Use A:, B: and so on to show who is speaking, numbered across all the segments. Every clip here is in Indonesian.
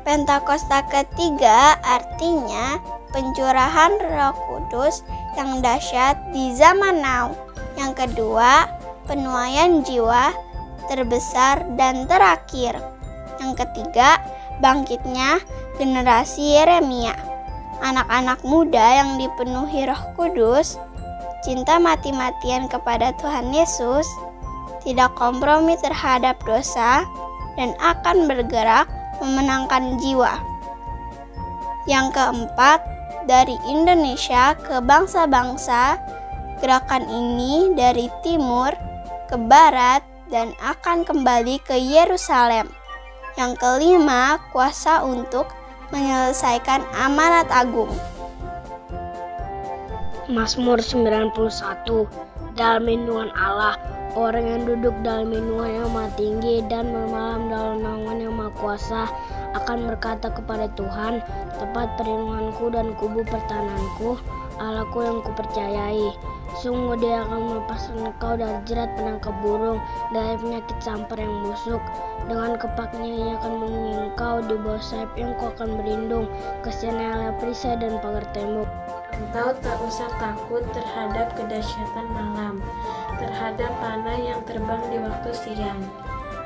A: Pentakosta ketiga artinya pencurahan Roh Kudus yang dahsyat di zaman now. Yang kedua, penuaian jiwa terbesar dan terakhir. Yang ketiga, bangkitnya generasi Yeremia. Anak-anak muda yang dipenuhi Roh Kudus, cinta mati-matian kepada Tuhan Yesus, tidak kompromi terhadap dosa, dan akan bergerak memenangkan jiwa. Yang keempat, dari Indonesia ke bangsa-bangsa, gerakan ini dari timur ke barat dan akan kembali ke Yerusalem. Yang kelima, kuasa untuk menyelesaikan amanat agung.
B: Mazmur 91. Dalam lindungan Allah, orang yang duduk dalam lindungan yang maha tinggi dan bermalam dalam naungan yang maha kuasa akan berkata kepada Tuhan, tempat perlindunganku dan kubu pertahananku, Allahku yang kupercayai. Sungguh dia akan melepaskan engkau dari jerat penangkap burung, dari penyakit sampar yang busuk. Dengan kepaknya ia akan melindungi engkau, di bawah sayapnya engkau akan berlindung. Kasihannya oleh perisai dan pagar tembok.
C: Engkau tak usah takut terhadap kedahsyatan malam, terhadap panah yang terbang di waktu siang,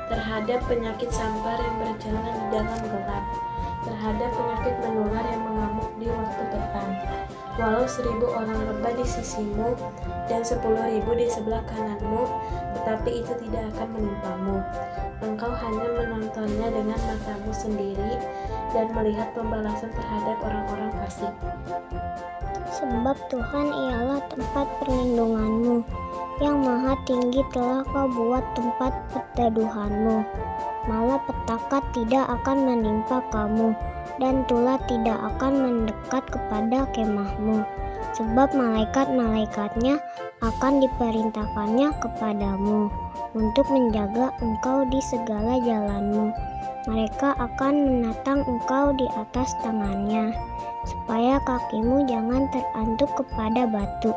C: terhadap penyakit sampar yang berjalan di dalam gelap, terhadap penyakit menular yang mengamuk di waktu petang. Walau 1000 orang rebah di sisimu dan 10.000 di sebelah kananmu, tetapi itu tidak akan menimpamu. Engkau hanya menontonnya dengan matamu sendiri dan melihat pembalasan terhadap orang-orang fasik.
D: Sebab Tuhan ialah tempat perlindunganmu, yang maha tinggi telah kau buat tempat perteduhanmu. Malapetaka tidak akan menimpa kamu, dan tulah tidak akan mendekat kepada kemahmu. Sebab malaikat-malaikatnya akan diperintahkannya kepadamu, untuk menjaga engkau di segala jalanmu. Mereka akan menatang engkau di atas tangannya, supaya kakimu jangan terantuk kepada batu.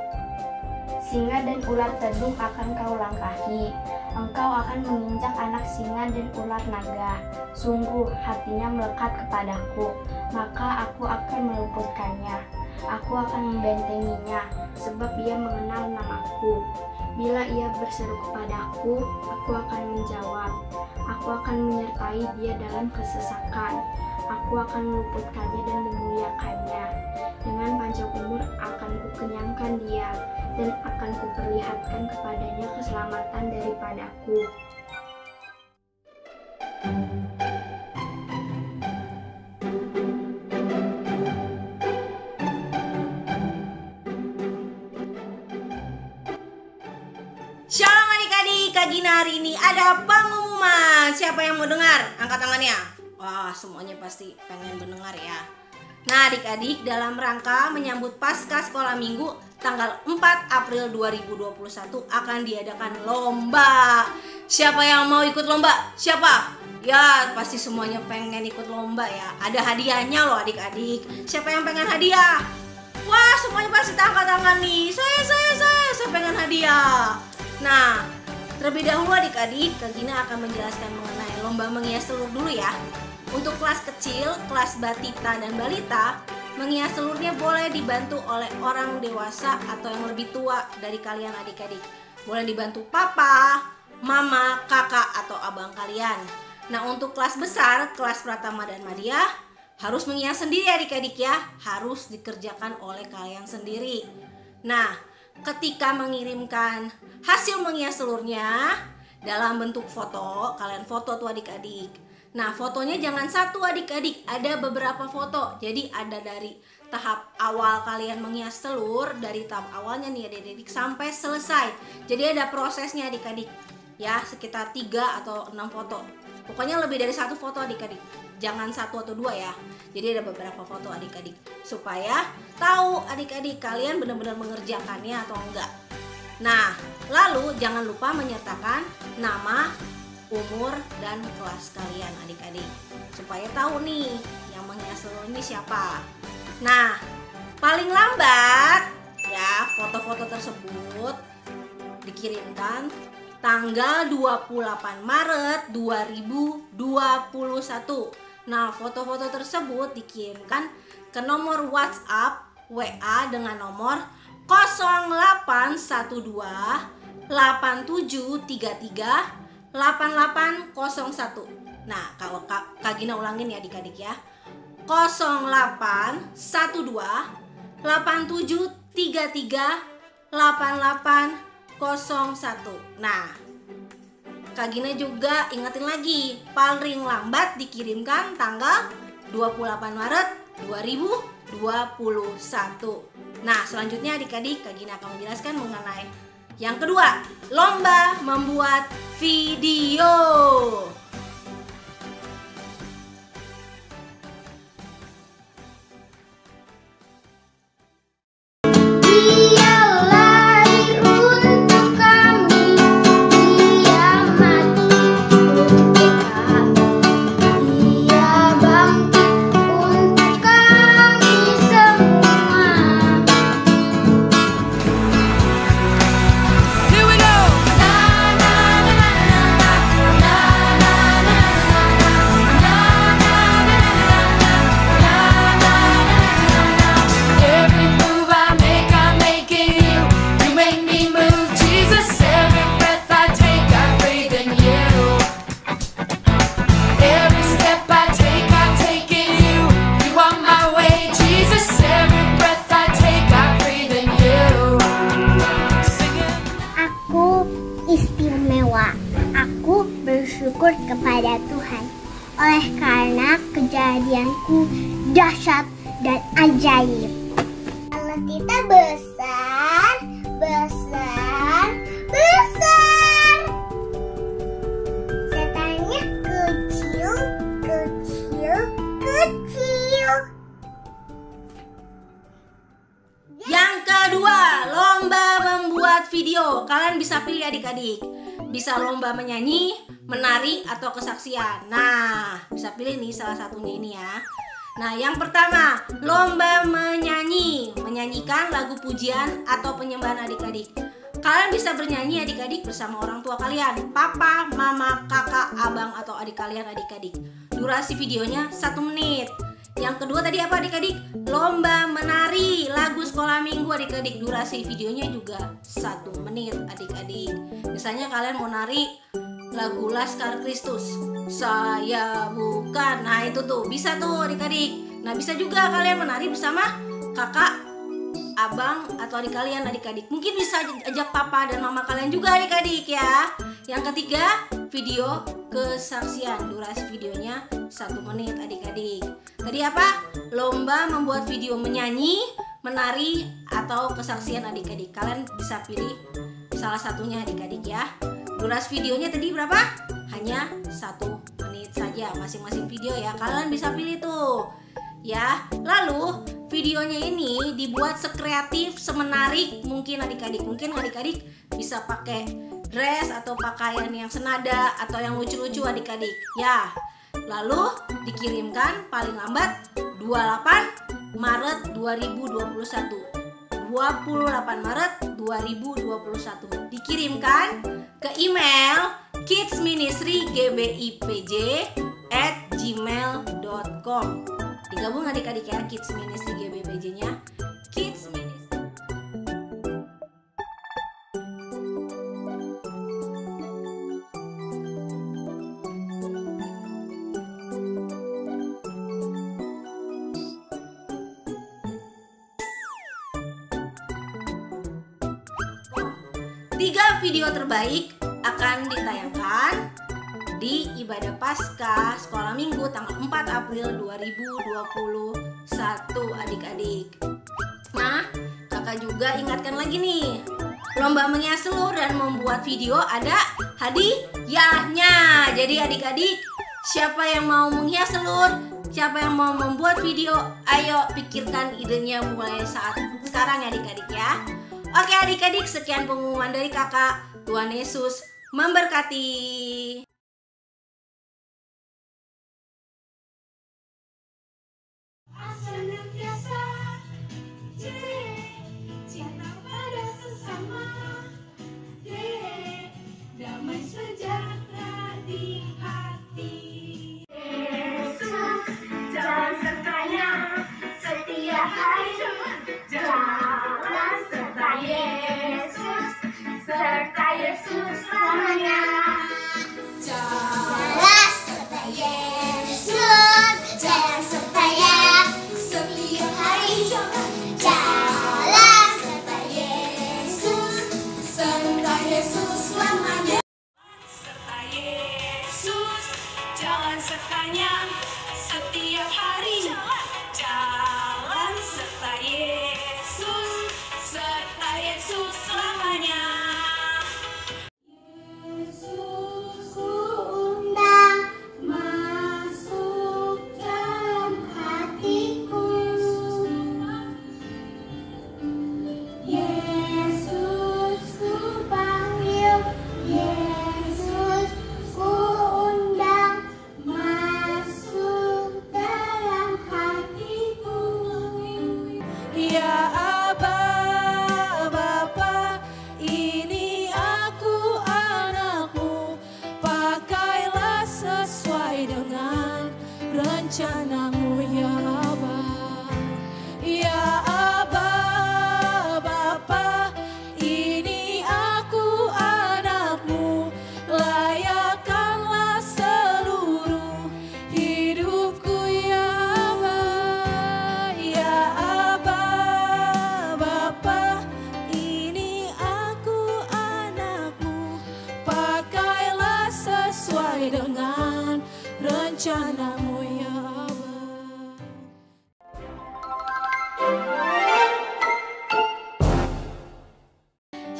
E: Singa dan ular tedung akan kau langkahi. Engkau akan menginjak anak singa dan ular naga. Sungguh hatinya melekat kepadaku, maka aku akan meluputkannya. Aku akan membentenginya, sebab ia mengenal namaku. Bila ia berseru kepadaku, aku akan menjawab. Aku akan menyertai dia dalam kesesakan. Aku akan meluputkannya dan memuliakannya. Dengan panjang umur akan kukenyangkan dia, dan akan kuperlihatkan kepadanya keselamatan daripadaku.
F: Shalom adik-adik, Kak Gina hari ini ada pengumuman. Siapa yang mau dengar? Angkat tangannya. Wah, semuanya pasti pengen mendengar ya. Nah adik-adik, dalam rangka menyambut Pasca Sekolah Minggu tanggal 4 April 2021 akan diadakan lomba. Siapa yang mau ikut lomba? Siapa? Ya pasti semuanya pengen ikut lomba ya. Ada hadiahnya loh adik-adik. Siapa yang pengen hadiah? Wah semuanya pasti angkat tangan nih. Saya pengen hadiah. Nah terlebih dahulu adik-adik, Kak Gina akan menjelaskan mengenai lomba menghias telur dulu ya. Untuk kelas kecil, kelas batita dan balita, menghias telurnya boleh dibantu oleh orang dewasa atau yang lebih tua dari kalian adik-adik. Boleh dibantu papa, mama, kakak, atau abang kalian. Nah untuk kelas besar, kelas pratama dan madya, harus menghias sendiri adik-adik ya. Harus dikerjakan oleh kalian sendiri. Nah ketika mengirimkan hasil menghias telurnya, dalam bentuk foto. Kalian foto tuh adik-adik. Nah, fotonya jangan satu adik-adik, ada beberapa foto. Jadi ada dari tahap awal kalian menghias telur, dari tahap awalnya nih adik-adik sampai selesai. Jadi ada prosesnya adik-adik. Ya, sekitar 3 atau 6 foto. Pokoknya lebih dari 1 foto adik-adik. Jangan 1 atau 2 ya. Jadi ada beberapa foto adik-adik. Supaya tahu adik-adik kalian benar-benar mengerjakannya atau enggak. Nah, lalu jangan lupa menyertakan nama, umur, dan kelas kalian adik-adik. Supaya tahu nih yang menghias telur ini siapa. Nah, paling lambat ya foto-foto tersebut dikirimkan tanggal 28 Maret 2021. Nah, foto-foto tersebut dikirimkan ke nomor WhatsApp WA dengan nomor 0812 8733 8801. Nah, kalau Kak Gina ulangin ya adik-adik ya. 0812 8733 8801. Nah, Kak Gina juga ingetin lagi, paling lambat dikirimkan tanggal 28 Maret 2021. Nah, selanjutnya adik-adik Kak Gina akan menjelaskan mengenai yang kedua, lomba membuat video.
D: Aku bersyukur kepada Tuhan oleh karena kejadianku dahsyat dan ajaib. Allah kita besar, besar, besar. Setannya kecil, kecil, kecil.
F: Yang kedua, lomba membuat video. Kalian bisa pilih adik-adik. Bisa lomba menyanyi, menari, atau kesaksian. Nah, bisa pilih nih salah satunya ini ya. Nah, yang pertama, lomba menyanyi. Menyanyikan lagu pujian atau penyembahan adik-adik. Kalian bisa bernyanyi adik-adik bersama orang tua kalian. Papa, mama, kakak, abang, atau adik kalian adik-adik. Durasi videonya 1 menit. Yang kedua tadi apa adik-adik? Lomba menari lagu sekolah minggu adik-adik. Durasi videonya juga 1 menit adik-adik. Misalnya kalian mau nari lagu Laskar Kristus, saya bukan. Nah itu tuh bisa tuh adik-adik. Nah bisa juga kalian menari bersama kakak, abang, atau adik kalian adik-adik. Mungkin bisa ajak papa dan mama kalian juga adik-adik ya. Yang ketiga, video kesaksian. Durasi videonya 1 menit adik-adik. Tadi apa? Lomba membuat video menyanyi, menari, atau kesaksian adik-adik. Kalian bisa pilih salah satunya adik-adik ya. Durasi videonya tadi berapa? Hanya 1 menit saja masing-masing video ya. Kalian bisa pilih tuh ya. Lalu videonya ini dibuat sekreatif, semenarik mungkin adik-adik. Mungkin adik-adik bisa pakai dress atau pakaian yang senada atau yang lucu-lucu adik-adik ya. Lalu dikirimkan paling lambat 28 Maret 2021. 28 Maret 2021. Dikirimkan ke email kidsministrygBIPJ@gmail.com. Digabung adik-adik ya, Kids Ministry GBIPJ-nya. Kids Ministry. Tiga video terbaik akan ditayangkan di ibadah Paskah Sekolah Minggu tanggal 4 April 2021 adik-adik. Nah, kakak juga ingatkan lagi nih, lomba menghias telur dan membuat video ada hadiahnya. Jadi adik-adik, siapa yang mau menghias telur, siapa yang mau membuat video, ayo pikirkan idenya mulai saat sekarang ya adik-adik ya. Oke adik-adik, sekian pengumuman dari kakak. Tuhan Yesus memberkati.
G: Damai sejahtera di hati. Yesus, jalan sertanya setiap hari. Jalan serta Yesus selamanya.
D: Jalan serta Yesus, jalan serta Yesus setiap hari. Jalan serta Yesus selamanya.
G: Serta Yesus, jalan sertanya setiap hari. Jalan serta Yesus selamanya. Yesus ku undang masuk dalam hatiku. Yesus ku panggil, Yesus ku undang masuk dalam hatiku. Ya Aba, Bapa, ini aku anakmu, pakailah sesuai dengan rencanamu ya Aba. Ya Aba, Bapa, ini aku anakmu, layakkanlah seluruh hidupku ya Aba. Ya Aba, Bapa, ini aku anakmu, pakailah sesuai dengan rencanamu ya Aba.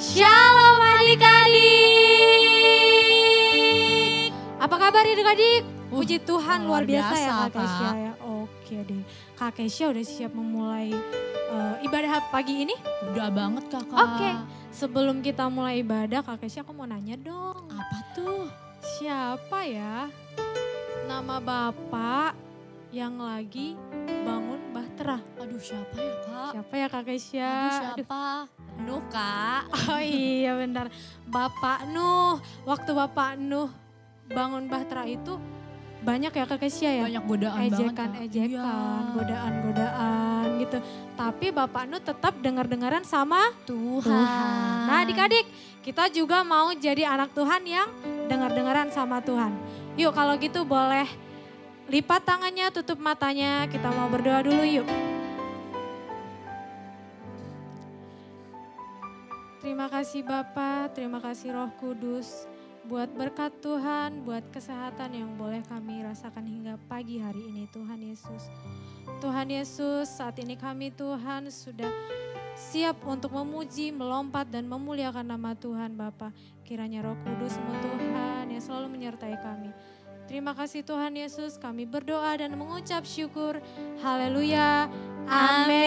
H: Shalom adik-adik. Apa kabar adik-adik? Puji Tuhan luar biasa ya Kak Kesya ya. Oke deh. Kak Kesya udah siap memulai ibadah pagi ini?
I: Udah banget kakak.
H: Oke. Sebelum kita mulai ibadah Kak Kesya aku mau nanya dong.
I: Apa tuh?
H: Siapa ya nama bapak yang lagi bangun bahtera?
I: Aduh siapa ya kak?
H: Siapa ya Kak Kesya?
I: Aduh siapa? Nuh kak.
H: Oh iya benar. Bapak Nuh. Waktu Bapak Nuh bangun bahtera itu banyak ya Kak Kesya ya?
I: Banyak godaan
H: ejekan-ejekan,
I: banget.
H: godaan-godaan gitu. Tapi Bapak Nuh tetap dengar-dengaran sama
I: Tuhan.
H: Nah adik-adik, kita juga mau jadi anak Tuhan yang dengar-dengaran sama Tuhan. Yuk kalau gitu boleh lipat tangannya, tutup matanya, kita mau berdoa dulu yuk. Terima kasih Bapak, terima kasih Roh Kudus. Buat berkat Tuhan, buat kesehatan yang boleh kami rasakan hingga pagi hari ini Tuhan Yesus. Tuhan Yesus, saat ini kami Tuhan sudah siap untuk memuji, melompat dan memuliakan nama Tuhan Bapa. Kiranya Roh Kudus-Mu Tuhan yang selalu menyertai kami. Terima kasih Tuhan Yesus, kami berdoa dan mengucap syukur. Haleluya. Amin.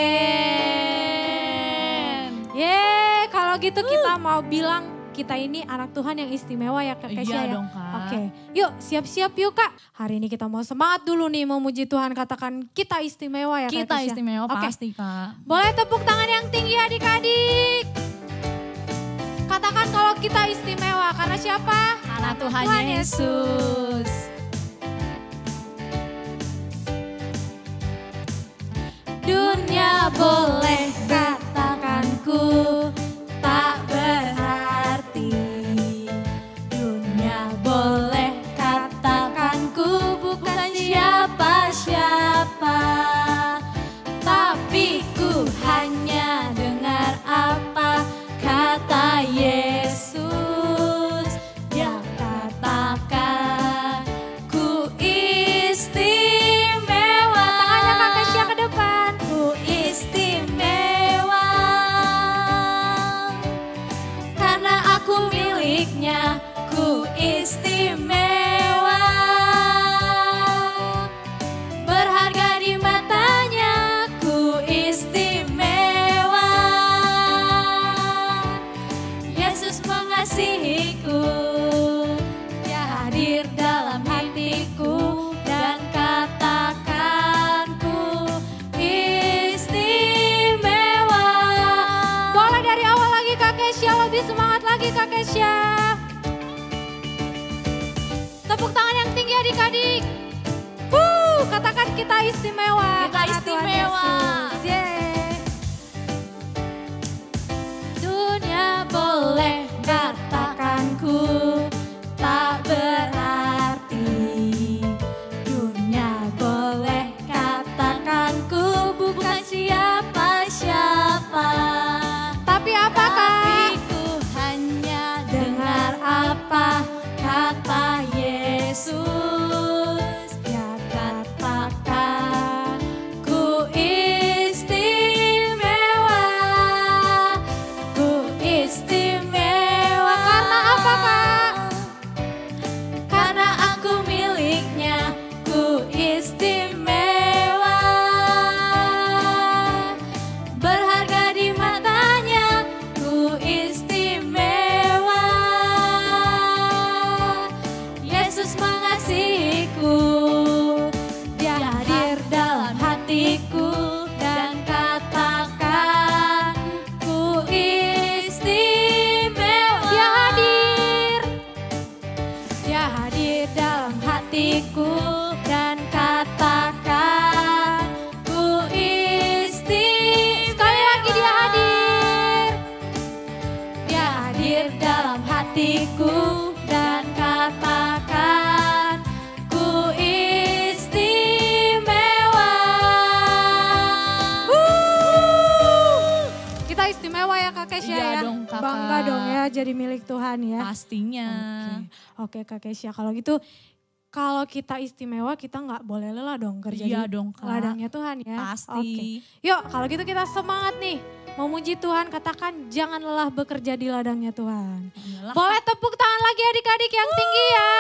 H: Yeay, kalau gitu kita mau bilang kita ini anak Tuhan yang istimewa ya Kak Kesya ya.
I: Dong, Kak.
H: Oke, yuk siap-siap yuk Kak. Hari ini kita mau semangat dulu nih memuji Tuhan, katakan kita istimewa ya Kak
I: Kita
H: Kesya.
I: istimewa
H: Oke.
I: pasti Kak.
H: Boleh tepuk tangan yang tinggi adik-adik. Katakan kalau kita istimewa karena siapa?
I: Karena Tuhan Yesus.
H: Dunia boleh katakanku tak berarti. Dunia boleh katakanku bukan siapa-siapa. Tapi ku hanya dengar apa kata Yesus.
I: istimewa, berharga di matanya, ku istimewa. Yesus mengasihiku, Dia hadir dalam hatiku, dan katakan ku istimewa.
H: Boleh dari awal lagi Kak Kesha, lebih semangat lagi Kak Kesha. Tepuk tangan yang tinggi adik-adik. Katakan kita istimewa.
I: Kita
H: karena Tuhan
I: istimewa.
H: Yesus. Yeay.
I: Dunia boleh katakanku tak berarti, dunia boleh katakanku bukan siapa-siapa.
H: Tapi apakah?
I: Tapi ku hanya dengar apa kata Yesus. Dia katakan ku istimewa, ku istimewa.
H: Karena apa Kak?
I: Karena aku miliknya, ku istimewa, berharga di matanya, ku istimewa. Yesus mengasihiku, Dia hadir dalam hatiku, dan katakan ku istimewa.
H: Dia hadir.
I: Dia hadir dalam hatiku, dan katakan ku istimewa.
H: Sekali lagi Dia hadir.
I: Dia hadir dalam hatiku, dan katakan ku istimewa.
H: Kita istimewa ya Kak Kesha
I: Iya
H: ya.
I: dong, Kakak.
H: Bangga dong ya jadi milik Tuhan ya.
I: Pastinya.
H: Oke Kak Kesha, kalau gitu kalau kita istimewa kita nggak boleh lelah dong kerja
I: Iya
H: di
I: dong, Kak.
H: ladangnya Tuhan ya.
I: Pasti.
H: Oke. Yuk kalau gitu kita semangat nih. Memuji Tuhan, katakan jangan lelah bekerja di ladangnya Tuhan.
I: Iyalah.
H: Boleh tepuk tangan lagi adik-adik yang tinggi ya.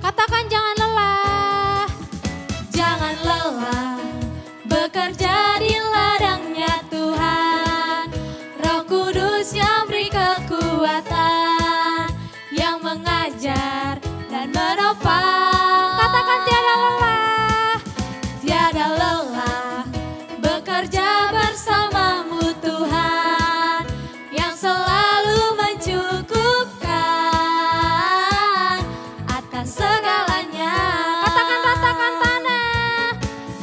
H: Katakan jangan lelah.
I: Jangan lelah bekerja di ladangnya Tuhan. Roh Kudus yang beri kekuatan, yang mengajar dan menopang.
H: Katakan tiada lelah.
I: Tiada lelah bekerja bersamamu Tuhan, yang selalu mencukupkan atas segalanya.
H: Katakan ratakan tanah.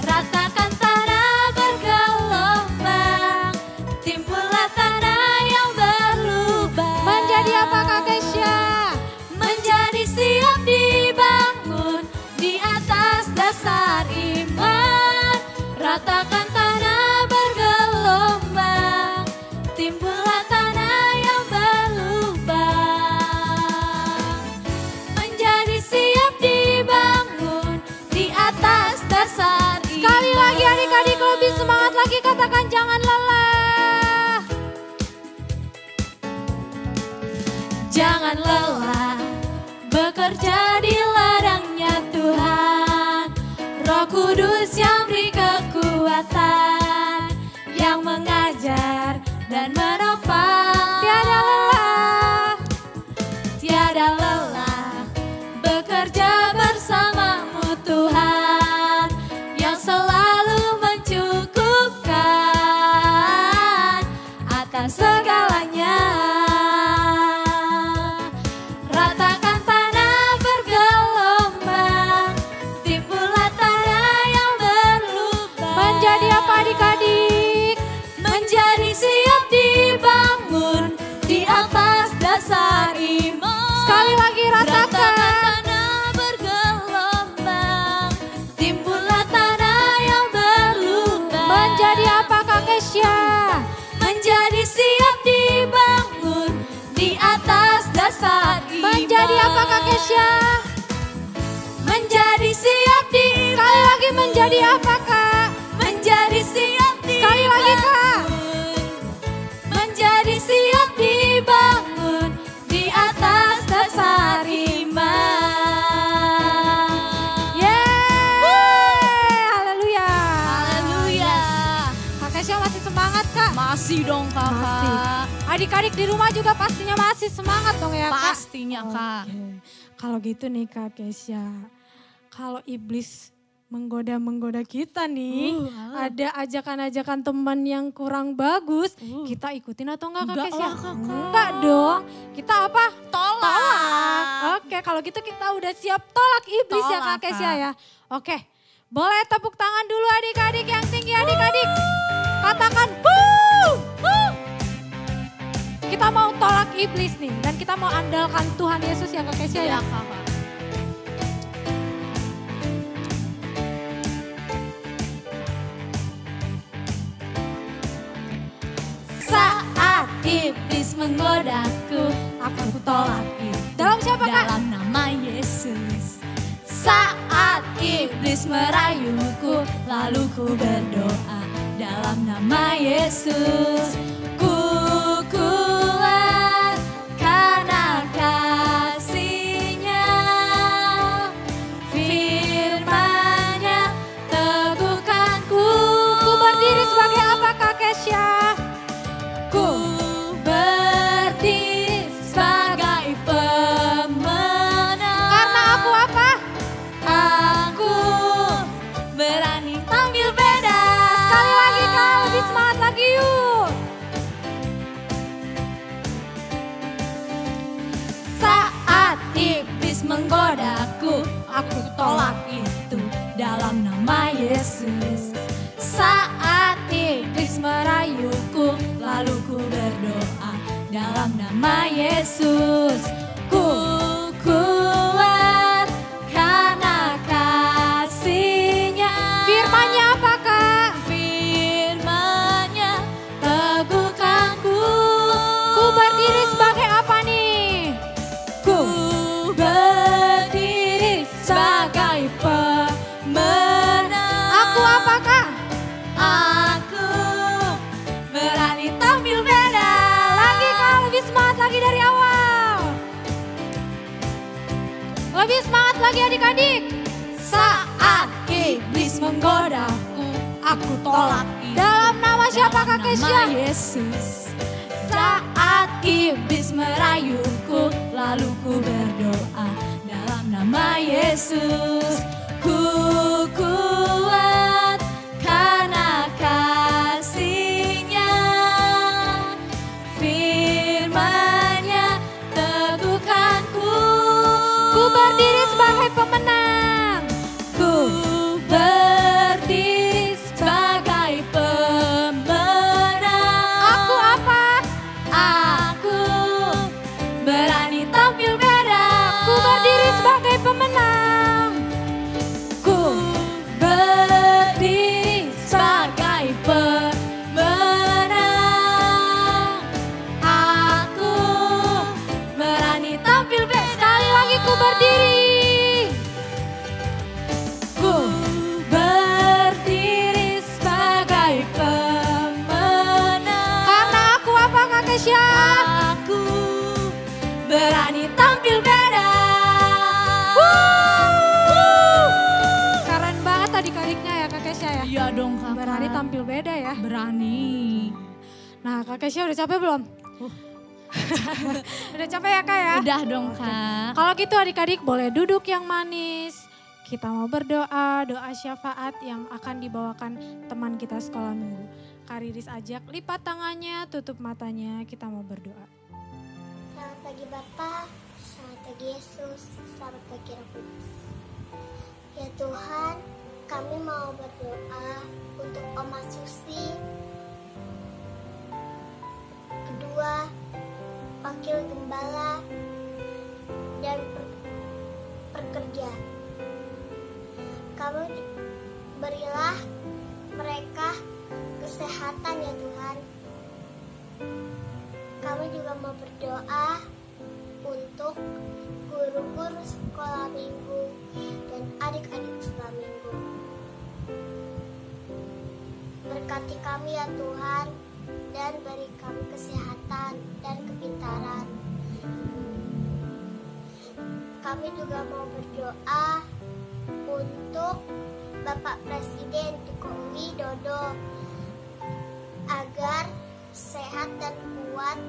I: Ratakan tanah bergelombang, timbullah tanah yang berlubang.
H: Menjadi apa Kak Kesha?
I: Menjadi siap dibangun di atas dasar iman. Ratakan tanah bergelombang, timbullah tanah yang berlubang. Menjadi siap dibangun di atas dasar iman.
H: Sekali lagi adik-adik lebih semangat lagi, katakan jangan lelah.
I: Jangan lelah bekerja di ladangnya Tuhan. Roh Kudus yang beri kekuatan, yang mengajar dan menopang.
H: Tiada lelah,
I: tiada lelah bekerja bersamamu Tuhan, yang selalu mencukupkan atas segalanya. Ratakan tanah bergelombang, timbullah tanah yang berlubang.
H: menjadi apa adik-adik?
I: Menjadi siap dibangun di atas dasar iman.
H: Sekali lagi ratakan.
I: Tanah bergelombang,
H: menjadi apa Kak Kesya?
I: Menjadi siap di
H: Sekali lagi menjadi apa Kak?
I: menjadi siap
H: Sekali lagi Kak.
I: menjadi siap dibangun di atas dasar iman.
H: Yeay, haleluya.
I: Haleluya.
H: Kak Kesya masih semangat Kak?
I: Masih dong kakak.
H: Masih. Adik-adik di rumah juga pastinya masih semangat dong ya Kak?
I: Pastinya kak.
H: Oke. Kalau gitu nih Kak Kesya, kalau iblis menggoda-menggoda kita nih, ada ajakan-ajakan teman yang kurang bagus, kita ikutin atau enggak Kak
I: Enggak
H: Kesya?
I: lah, Kakak.
H: Enggak dong, kita apa?
I: Tolak.
H: Oke, kalau gitu kita udah siap tolak iblis ya Kak
I: Tolak,
H: Kesya
I: Kak.
H: ya. Oke, boleh tepuk tangan dulu adik-adik yang tinggi adik-adik. Katakan wuh, wuh. Kita mau tolak iblis nih dan kita mau andalkan Tuhan Yesus ya Kak Kesya ya.
I: Ya kakak. Saat iblis menggodaku, aku tolak itu.
H: Dalam siapa Kak?
I: Dalam nama Yesus. Saat iblis merayuku, lalu ku berdoa dalam nama Yesus. Ku kuat karena kasih-Nya, firman-Nya teguhkanku.
H: Ku berdiri sebagai apa Kak Kesya?
I: Ku berdiri sebagai pemenang.
H: Karena aku apa?
I: Aku berani tampil beda.
H: Sekali lagi Kak, lebih semangat lagi yuk.
I: Saat iblis menggodaku, aku tolak itu dalam nama Yesus. Saat iblis merayuku, lalu ku berdoa dalam nama Yesus. Ku kuat karena kasih-Nya.
H: Firman-Nya apa Kak?
I: Firman-Nya teguhkanku.
H: Ku berdiri sebagai apa nih?
I: Ku berdiri sebagai pemenang.
H: Aku apa Kak?
I: Aku berani tampil beda.
H: Lagi Kak, lebih semangat lagi dari awal. Lebih semangat lagi adik-adik.
I: Saat iblis menggodaku, aku tolak itu.
H: Dalam nama siapa Kak
I: Dalam
H: Kesya?
I: nama Yesus. Saat iblis merayuku, lalu ku berdoa dalam nama Yesus. Ku kuat karena kasih-Nya, firman-Nya teguhkanku.
H: Ku berdiri sebagai pemenang.
I: Ku berdiri sebagai pemenang.
H: Aku apa?
I: Aku berani tampil beda.
H: Ku berdiri sebagai pemenang.
I: Ku berdiri sebagai pemenang. Aku berani tampil beda.
H: Sekali lagi ku berdiri.
I: Ku berdiri sebagai pemenang.
H: Karena aku apa Kak Kesya?
I: Aku berani tampil beda.
H: Keren banget adik-adiknya ya Kak Kesya ya.
I: Iya dong kakak.
H: Berani tampil beda ya.
I: Berani.
H: Nah Kak Kesya udah capek belum? Udah capek ya Kak ya?
I: Udah dong kak.
H: Kalau gitu adik-adik boleh duduk yang manis. Kita mau berdoa, doa syafaat yang akan dibawakan teman kita sekolah minggu. Kak Riris ajak lipat tangannya, tutup matanya, kita mau berdoa.
D: Selamat pagi Bapak, selamat pagi Yesus, selamat pagi Roh Kudus. Ya Tuhan, kami mau berdoa untuk Oma Susi, kedua wakil gembala dan pekerja. Kamu berilah mereka kesehatan ya Tuhan. Kami juga mau berdoa untuk guru-guru sekolah minggu dan adik-adik sekolah minggu. Berkati kami ya Tuhan, dan beri kami kesehatan dan kepintaran. Kami juga mau berdoa untuk Bapak Presiden Joko Widodo agar sehat dan kuat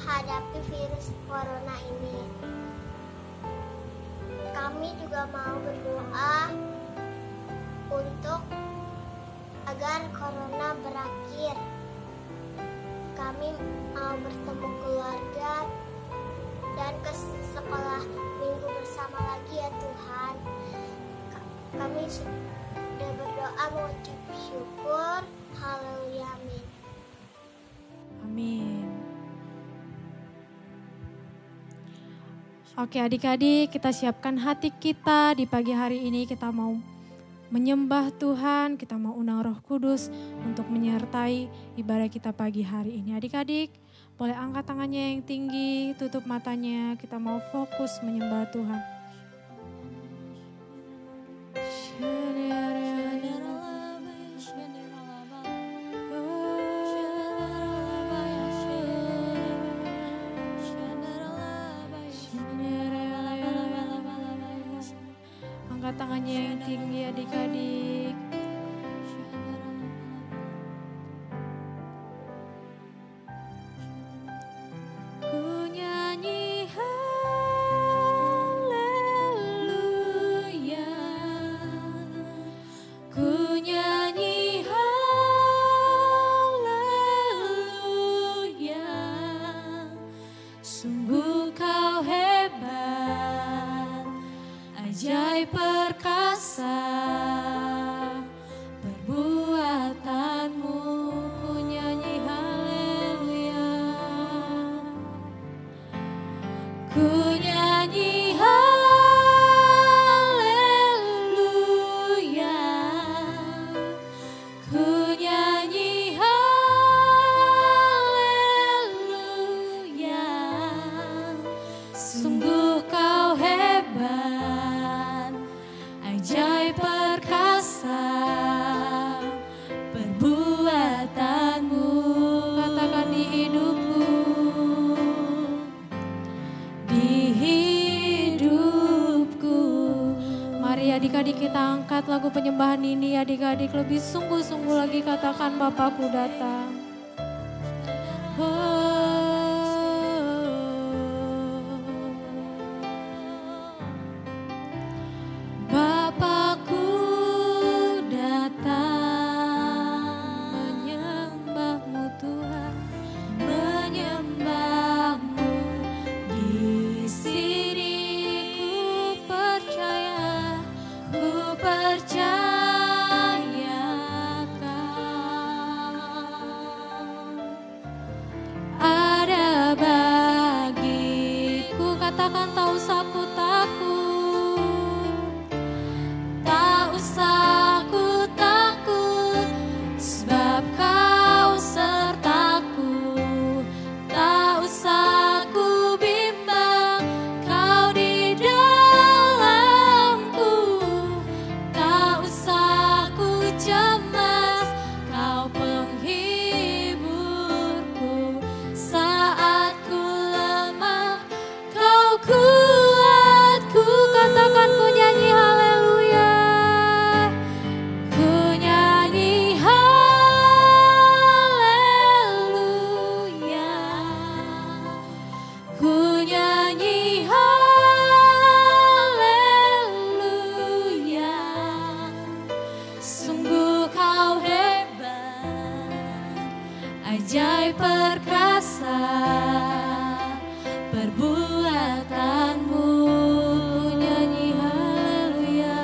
D: hadapi virus corona ini. Kami juga mau berdoa untuk agar corona berakhir. Kami mau bertemu keluarga dan ke sekolah minggu bersama lagi ya Tuhan. Kami sudah berdoa mengucap syukur. Haleluya, amin.
H: Amin. Oke adik-adik, kita siapkan hati kita di pagi hari ini. Kita mau menyembah Tuhan, kita mau undang Roh Kudus untuk menyertai ibadah kita pagi hari ini. Adik-adik, boleh angkat tangannya yang tinggi, tutup matanya, kita mau fokus menyembah Tuhan. Angkat tangannya yang tinggi adik-adik. Ku nyanyi haleluya, ku nyanyi haleluya, sungguh kau hebat, ajaib perkasa perbuatanmu. Ku nyanyi haleluya, ku nyanyi haleluya, ku nyanyi haleluya, sungguh kau hebat, ajaib perkasa perbuatanmu. Katakan di hidupku, di hidupku. Mari adik-adik kita angkat lagu penyembahan ini. Adik-adik lebih sungguh-sungguh lagi katakan Bapakku datang. Bapakku datang, menyembahmu Tuhan, menyembahmu. Di sini ku percayakan ada bagiku. Katakan tak usah ku takut, tak usah ku takut, sebab kau sertaku. Tak usah ku bimbang, kau di dalamku. Tak usah ku cemas, kau penghiburku. Saat ku lemah, kau kuatku. Katakan ku nyanyi haleluya, ku nyanyi haleluya, ku nyanyi haleluya, sungguh kau hebat, ajaib perkasa perbuatanmu. Ku nyanyi haleluya,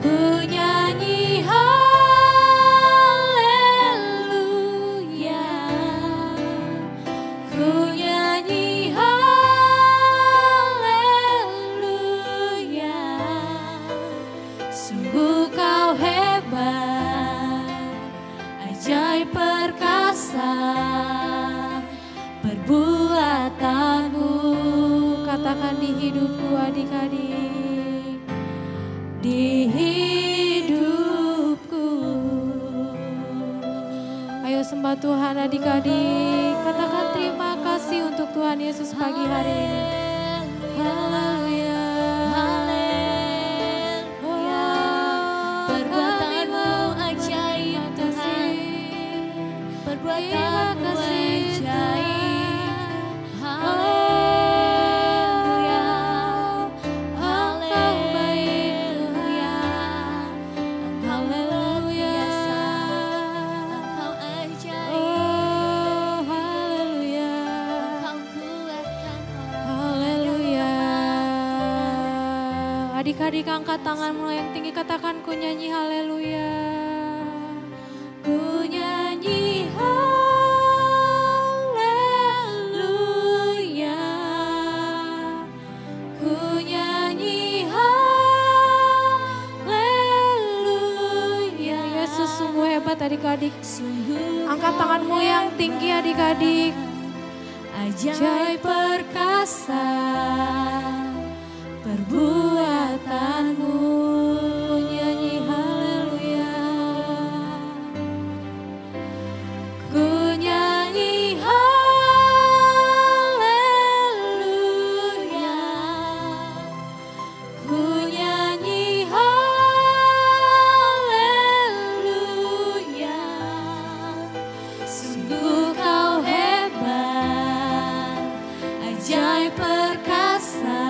H: ku nyanyi haleluya, ku nyanyi haleluya, sungguh kau hebat, ajaib perkasa hidupku adik-adik, di hidupku. Ayo sembah Tuhan adik-adik, katakan terima kasih untuk Tuhan Yesus pagi hari ini. Haleluya.
I: Perbuatanmu ajaib Tuhan, perbuatanmu ajaib. Haleluya, haleluya, haleluya, Engkau ajaib.
H: Oh, haleluya.
I: Engkau kuatkan orang.
H: Haleluya. Adik-adik angkat tanganmu yang tinggi, katakan ku nyanyi haleluya. Ku nyanyi haleluya. Ku nyanyi haleluya. Yesus sungguh hebat adik-adik. Angkat tanganmu yang tinggi adik-adik. Ajaib perkasa perbuatanmu, nyanyi haleluya. Ku nyanyi haleluya. Ku nyanyi haleluya. Sungguh kau hebat, ajaib perkasa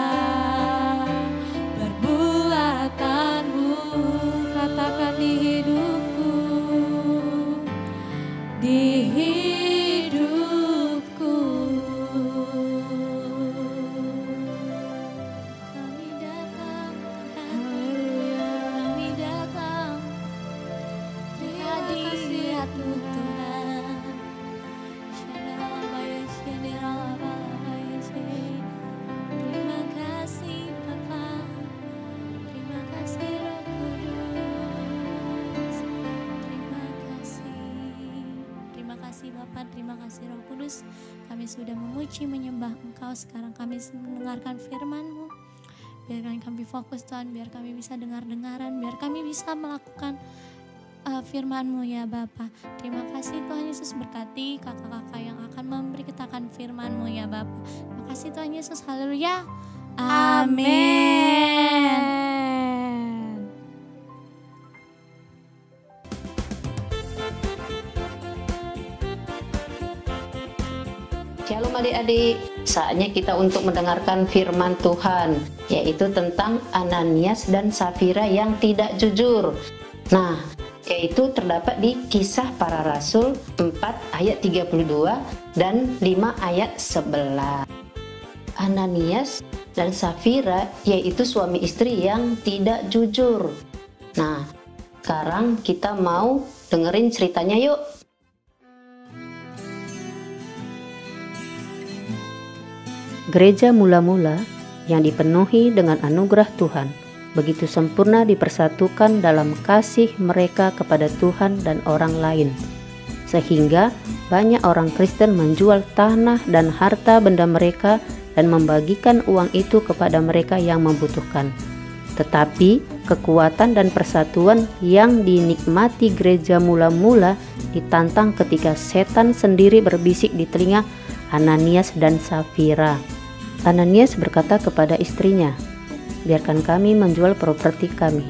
H: perbuatanmu, katakan di hidupku, di hidupku.
I: Kami datang,
H: Haleluya.
I: kami datang di hadirat Tuhan. Terima kasih Bapa, terima kasih Roh Kudus, terima kasih Bapa, terima kasih Roh Kudus. Kami sudah memuji menyembah Engkau, sekarang kami mendengarkan firman-Mu. Biarkan kami fokus Tuhan, biar kami bisa dengar-dengaran, biar kami bisa melakukan firman-Mu ya Bapa. Terima kasih Tuhan Yesus, berkati kakak-kakak yang akan memberitakan firman-Mu ya Bapa. Terima kasih Tuhan Yesus, haleluya. Amin.
J: Shalom adik-adik, saatnya kita untuk mendengarkan firman Tuhan, yaitu tentang Ananias dan Safira yang tidak jujur. Nah, yaitu terdapat di Kisah Para Rasul 4 ayat 32 dan 5 ayat 11. Ananias dan Safira yaitu suami istri yang tidak jujur. Nah, sekarang kita mau dengerin ceritanya yuk. Gereja mula-mula yang dipenuhi dengan anugerah Tuhan begitu sempurna dipersatukan dalam kasih mereka kepada Tuhan dan orang lain, sehingga banyak orang Kristen menjual tanah dan harta benda mereka dan membagikan uang itu kepada mereka yang membutuhkan. Tetapi kekuatan dan persatuan yang dinikmati gereja mula-mula ditantang ketika setan sendiri berbisik di telinga Ananias dan Safira. Ananias berkata kepada istrinya, "Biarkan kami menjual properti kami,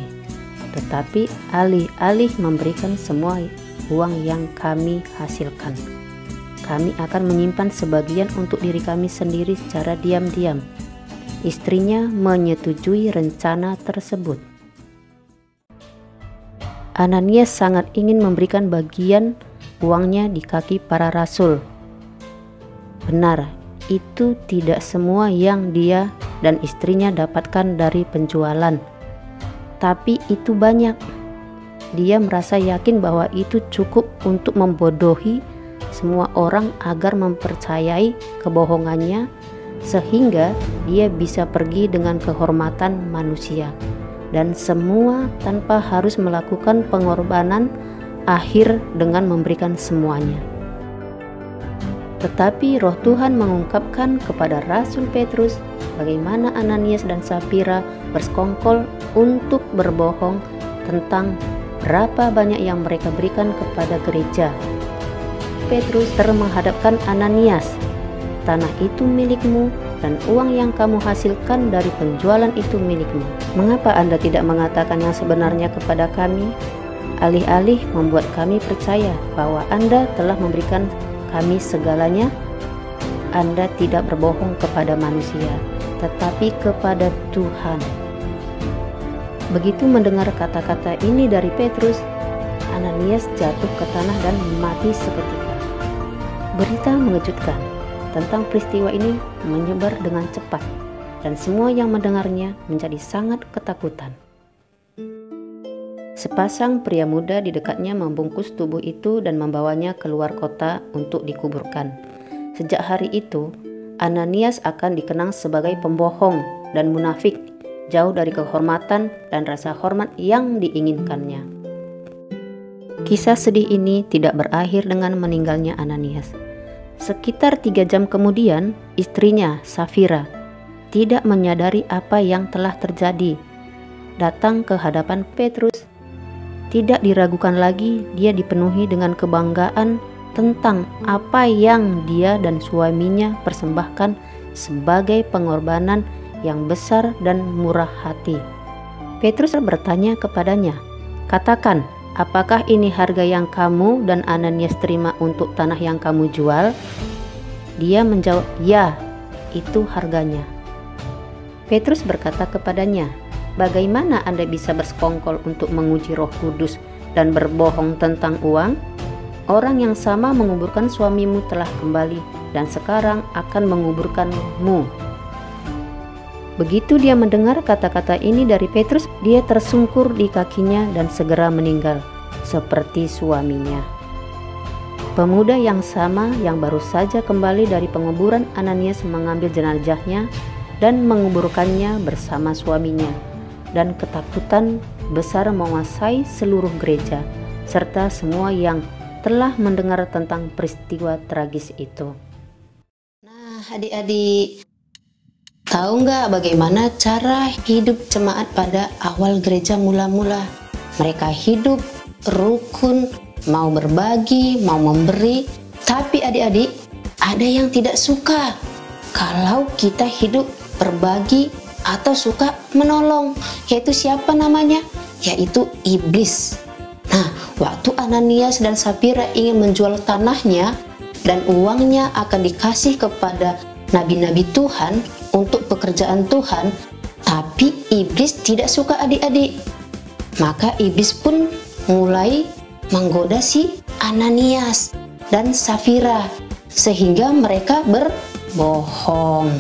J: tetapi alih-alih memberikan semua uang yang kami hasilkan, kami akan menyimpan sebagian untuk diri kami sendiri secara diam-diam." Istrinya menyetujui rencana tersebut. Ananias sangat ingin memberikan bagian uangnya di kaki para rasul. Benar, itu tidak semua yang dia dan istrinya dapatkan dari penjualan, tapi itu banyak. Dia merasa yakin bahwa itu cukup untuk membodohi semua orang agar mempercayai kebohongannya, sehingga dia bisa pergi dengan kehormatan manusia, dan semua tanpa harus melakukan pengorbanan akhir dengan memberikan semuanya. Tetapi Roh Tuhan mengungkapkan kepada Rasul Petrus bagaimana Ananias dan Safira bersekongkol untuk berbohong tentang berapa banyak yang mereka berikan kepada gereja. Petrus menghadapkan Ananias, "Tanah itu milikmu dan uang yang kamu hasilkan dari penjualan itu milikmu. Mengapa Anda tidak mengatakan yang sebenarnya kepada kami? Alih-alih membuat kami percaya bahwa Anda telah memberikan kami segalanya, Anda tidak berbohong kepada manusia, tetapi kepada Tuhan." Begitu mendengar kata-kata ini dari Petrus, Ananias jatuh ke tanah dan mati seketika. Berita mengejutkan tentang peristiwa ini menyebar dengan cepat, dan semua yang mendengarnya menjadi sangat ketakutan. Sepasang pria muda di dekatnya membungkus tubuh itu dan membawanya keluar kota untuk dikuburkan. Sejak hari itu, Ananias akan dikenang sebagai pembohong dan munafik, jauh dari kehormatan dan rasa hormat yang diinginkannya. Kisah sedih ini tidak berakhir dengan meninggalnya Ananias. Sekitar 3 jam kemudian, istrinya, Safira, tidak menyadari apa yang telah terjadi. Datang ke hadapan Petrus. Tidak diragukan lagi, dia dipenuhi dengan kebanggaan tentang apa yang dia dan suaminya persembahkan sebagai pengorbanan yang besar dan murah hati. Petrus bertanya kepadanya, "Katakan, apakah ini harga yang kamu dan Ananias terima untuk tanah yang kamu jual?" Dia menjawab, "Ya, itu harganya." Petrus berkata kepadanya, "Bagaimana Anda bisa bersekongkol untuk menguji Roh Kudus dan berbohong tentang uang? Orang yang sama menguburkan suamimu telah kembali dan sekarang akan menguburkanmu." Begitu dia mendengar kata-kata ini dari Petrus, dia tersungkur di kakinya dan segera meninggal, seperti suaminya. Pemuda yang sama yang baru saja kembali dari penguburan Ananias mengambil jenazahnya dan menguburkannya bersama suaminya, dan ketakutan besar menguasai seluruh gereja, serta semua yang telah mendengar tentang peristiwa tragis itu. Nah, adik-adik, tahu nggak bagaimana cara hidup jemaat pada awal gereja mula-mula? Mereka hidup rukun, mau berbagi, mau memberi. Tapi adik-adik, ada yang tidak suka kalau kita hidup berbagi atau suka menolong. Yaitu siapa namanya? Yaitu iblis. Nah, waktu Ananias dan Safira ingin menjual tanahnya dan uangnya akan dikasih kepada nabi-nabi Tuhan untuk pekerjaan Tuhan, tapi iblis tidak suka adik-adik. Maka iblis pun mulai menggoda si Ananias dan Safira sehingga mereka berbohong.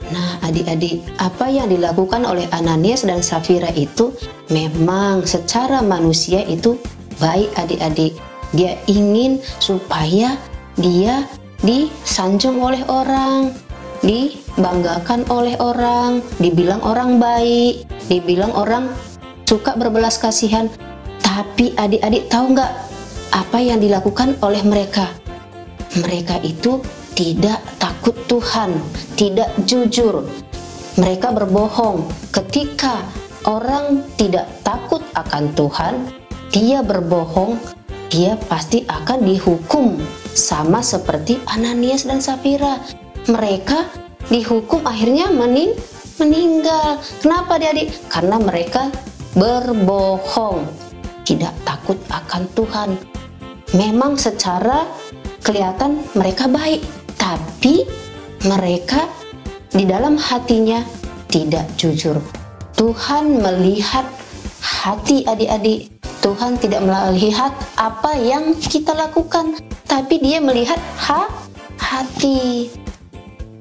J: Nah, adik-adik, apa yang dilakukan oleh Ananias dan Safira itu memang secara manusia itu baik adik-adik. Dia ingin supaya dia disanjung oleh orang, dibanggakan oleh orang, dibilang orang baik, dibilang orang suka berbelas kasihan. Tapi adik-adik tahu nggak apa yang dilakukan oleh mereka? Mereka itu tidak takut Tuhan, tidak jujur. Mereka berbohong. Ketika orang tidak takut akan Tuhan, dia berbohong, dia pasti akan dihukum sama seperti Ananias dan Safira. Mereka dihukum akhirnya meninggal. Kenapa adik-adik? Karena mereka berbohong, tidak takut akan Tuhan. Memang secara kelihatan mereka baik, tapi mereka di dalam hatinya tidak jujur. Tuhan melihat hati adik-adik. Tuhan tidak melihat apa yang kita lakukan, tapi Dia melihat hati.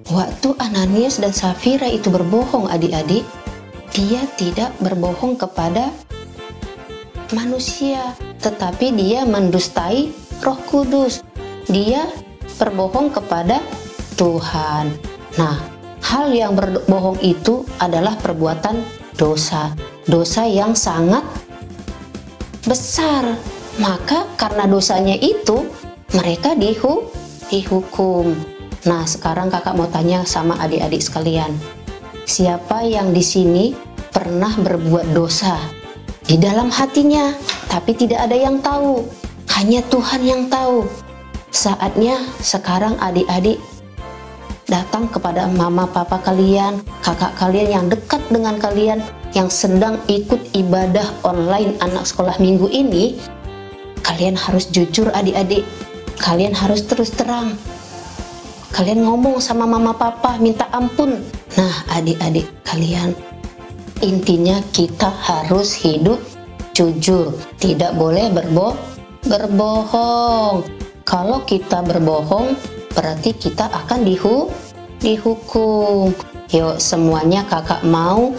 J: Waktu Ananias dan Safira itu berbohong adik-adik, dia tidak berbohong kepada manusia, tetapi dia mendustai Roh Kudus. Dia berbohong kepada Tuhan. Nah, hal yang berbohong itu adalah perbuatan dosa. Dosa yang sangat besar. Maka karena dosanya itu mereka dihukum. Nah, sekarang kakak mau tanya sama adik-adik sekalian. Siapa yang di sini pernah berbuat dosa di dalam hatinya, tapi tidak ada yang tahu? Hanya Tuhan yang tahu. Saatnya sekarang adik-adik datang kepada mama papa kalian, kakak kalian yang dekat dengan kalian, yang sedang ikut ibadah online anak sekolah minggu ini. Kalian harus jujur adik-adik. Kalian harus terus terang. Kalian ngomong sama mama papa, minta ampun. Nah, adik-adik kalian, intinya kita harus hidup jujur. Tidak boleh berbohong. Kalau kita berbohong, berarti kita akan dihukum. Yuk semuanya kakak mau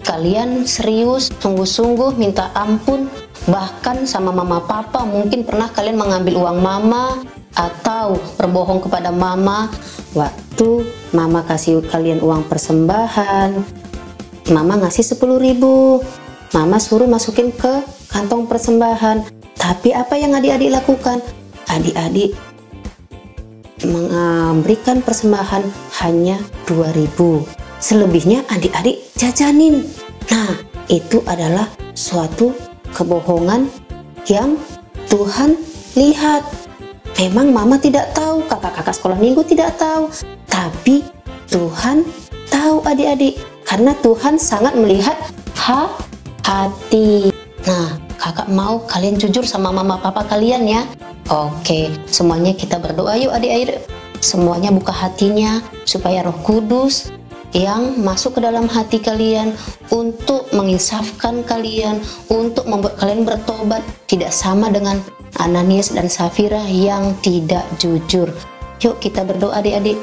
J: kalian serius, sungguh-sungguh minta ampun. Bahkan sama mama papa, mungkin pernah kalian mengambil uang mama atau berbohong kepada mama waktu mama kasih kalian uang persembahan. Mama ngasih 10.000, mama suruh masukin ke kantong persembahan. Tapi apa yang adik-adik lakukan? Adik-adik memberikan persembahan hanya 2.000. Selebihnya adik-adik jajanin. Nah, itu adalah suatu kebohongan yang Tuhan lihat. Memang mama tidak tahu, kakak-kakak sekolah minggu tidak tahu, tapi Tuhan tahu adik-adik, karena Tuhan sangat melihat hati. Nah, kakak mau kalian jujur sama mama papa kalian ya. Oke, semuanya kita berdoa yuk adik-adik. Semuanya buka hatinya supaya Roh Kudus yang masuk ke dalam hati kalian untuk menginsafkan kalian, untuk membuat kalian bertobat, tidak sama dengan Ananias dan Safira yang tidak jujur. Yuk kita berdoa adik-adik.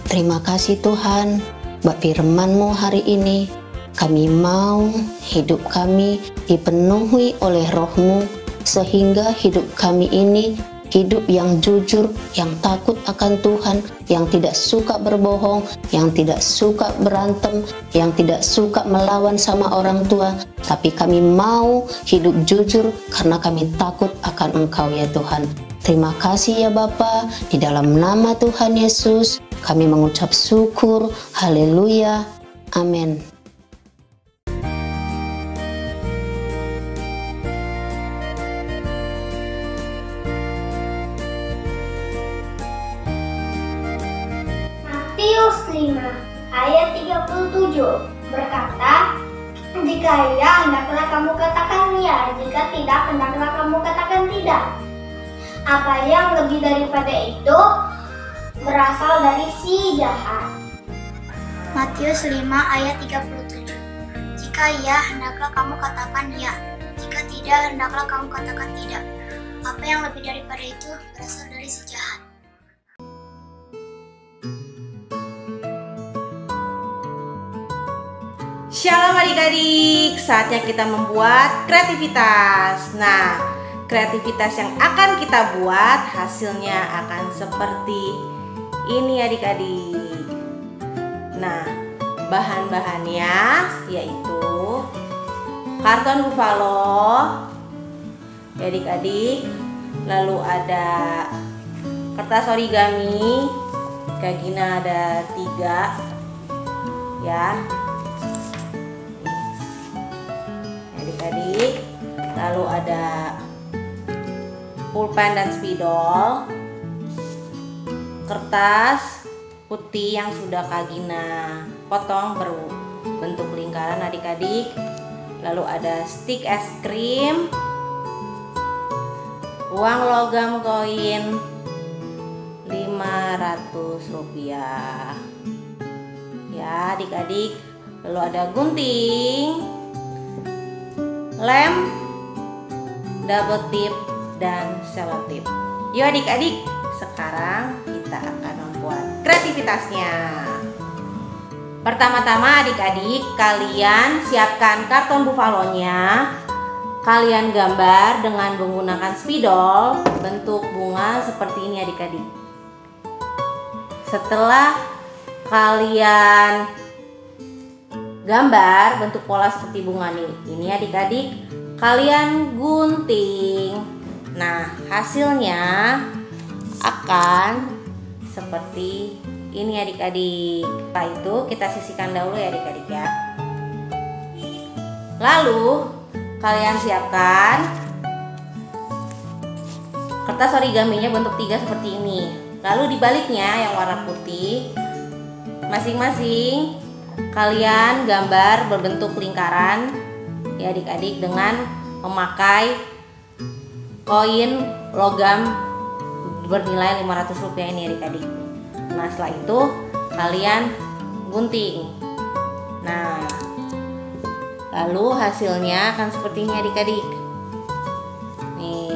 J: Terima kasih Tuhan buat firman-Mu hari ini. Kami mau hidup kami dipenuhi oleh Roh-Mu, sehingga hidup kami ini hidup yang jujur, yang takut akan Tuhan, yang tidak suka berbohong, yang tidak suka berantem, yang tidak suka melawan sama orang tua. Tapi kami mau hidup jujur karena kami takut akan Engkau ya Tuhan. Terima kasih ya Bapa, di dalam nama Tuhan Yesus kami mengucap syukur. Haleluya. Amin.
D: Matius 5 ayat 37 berkata, jika ya, hendaklah kamu katakan ya, jika tidak, hendaklah kamu katakan tidak. Apa yang lebih daripada itu berasal dari si jahat. Matius 5 ayat 37. Jika ya, hendaklah kamu katakan ya, jika tidak, hendaklah kamu katakan tidak. Apa yang lebih daripada itu berasal dari si jahat.
F: Shalom adik-adik, saatnya kita membuat kreativitas. Nah, kreativitas yang akan kita buat hasilnya akan seperti ini adik-adik. Nah, bahan-bahannya yaitu karton buffalo ya adik-adik, lalu ada kertas origami, Kak Gina ada 3 ya adik-adik, lalu ada pulpen dan spidol, kertas putih yang sudah Kak Gina potong berbentuk lingkaran adik-adik, lalu ada stik es krim, uang logam koin 500 rupiah ya adik-adik, lalu ada gunting, lem, double tip, dan selotip. Yuk adik-adik, sekarang kita akan membuat kreativitasnya. Pertama-tama adik-adik, kalian siapkan karton buffalonya. Kalian gambar dengan menggunakan spidol bentuk bunga seperti ini adik-adik. Setelah kalian gambar bentuk pola seperti bunga ini adik-adik, kalian gunting. Nah, hasilnya akan seperti ini adik-adik. Setelah itu kita sisihkan dahulu ya adik-adik ya. Lalu kalian siapkan kertas origaminya bentuk 3 seperti ini. Lalu di baliknya yang warna putih, masing-masing kalian gambar berbentuk lingkaran ya adik-adik dengan memakai koin logam bernilai Rp500 ini adik-adik. Nah setelah itu kalian gunting. Nah lalu hasilnya akan seperti ini adik-adik. Nih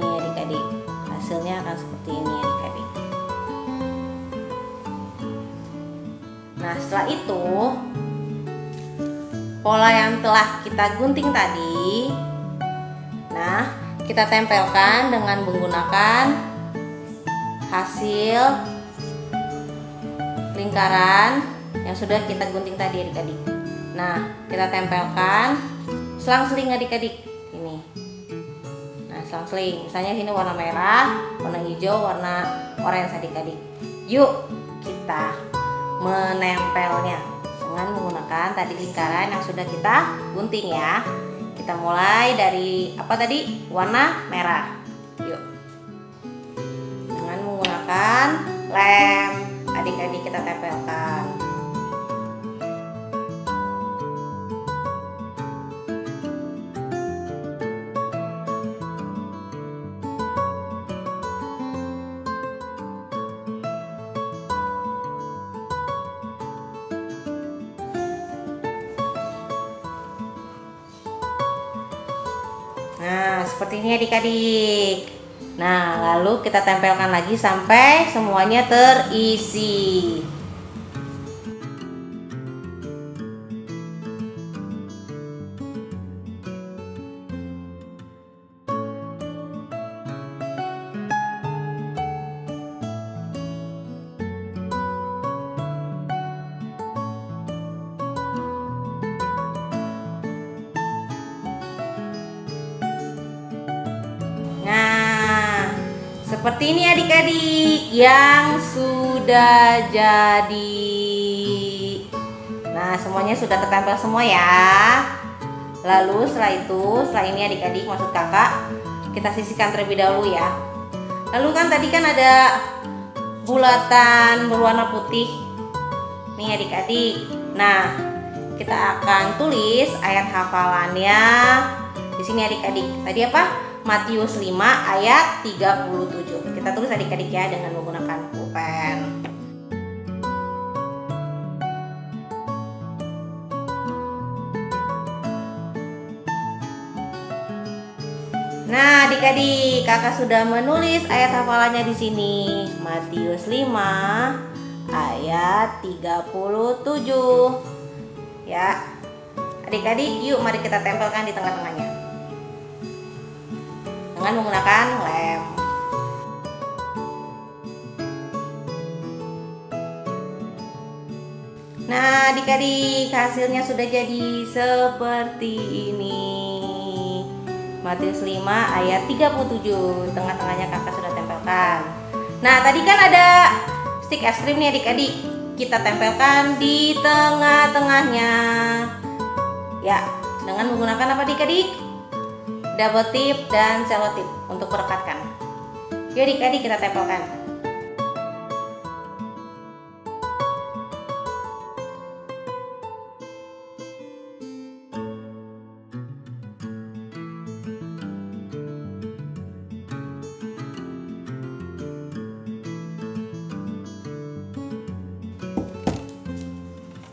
F: adik-adik, hasilnya akan seperti ini adik-adik. Nah setelah itu pola yang telah kita gunting tadi, nah kita tempelkan dengan menggunakan hasil lingkaran yang sudah kita gunting tadi adik-adik. Nah kita tempelkan selang-seling adik-adik ini. Nah selang-seling, misalnya sini warna merah, warna hijau, warna oranye adik-adik. Yuk kita menempelnya dengan menggunakan tadi lingkaran yang sudah kita gunting ya. Kita mulai dari apa tadi? Warna merah. Yuk. Dengan menggunakan lem, adik-adik kita tempelkan. Nah, seperti ini adik-adik. Nah, lalu kita tempelkan lagi sampai semuanya terisi. Nah, seperti ini adik-adik yang sudah jadi. Nah, semuanya sudah tertempel semua ya. Lalu setelah ini adik-adik, maksud kakak, kita sisihkan terlebih dahulu ya. Lalu kan tadi kan ada bulatan berwarna putih nih adik-adik. Nah, kita akan tulis ayat hafalannya di sini adik-adik. Tadi apa? Matius 5 ayat 37. Kita tulis adik-adik ya dengan menggunakan pulpen. Nah, adik-adik, kakak sudah menulis ayat hafalannya di sini. Matius 5 ayat 37. Ya. Adik-adik, yuk mari kita tempelkan di tengah-tengahnya dengan menggunakan lem. Nah, adik-adik, hasilnya sudah jadi seperti ini. Matius 5 ayat 37. Tengah-tengahnya kakak sudah tempelkan. Nah, tadi kan ada stik es krim nih adik-adik. Kita tempelkan di tengah-tengahnya. Ya, dengan menggunakan apa adik-adik? Double tip dan selotip untuk merekatkan. Yuk adik-adik kita tempelkan.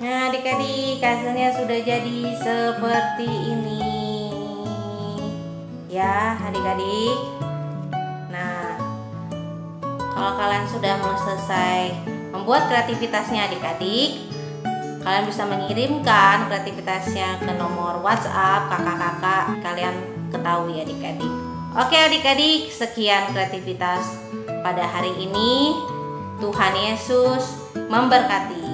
F: Nah adik-adik, hasilnya sudah jadi seperti ini ya adik-adik. Nah, kalau kalian sudah selesai membuat kreativitasnya adik-adik, kalian bisa mengirimkan kreativitasnya ke nomor WhatsApp kakak-kakak kalian ketahui adik-adik. Oke adik-adik, sekian kreativitas pada hari ini. Tuhan Yesus memberkati.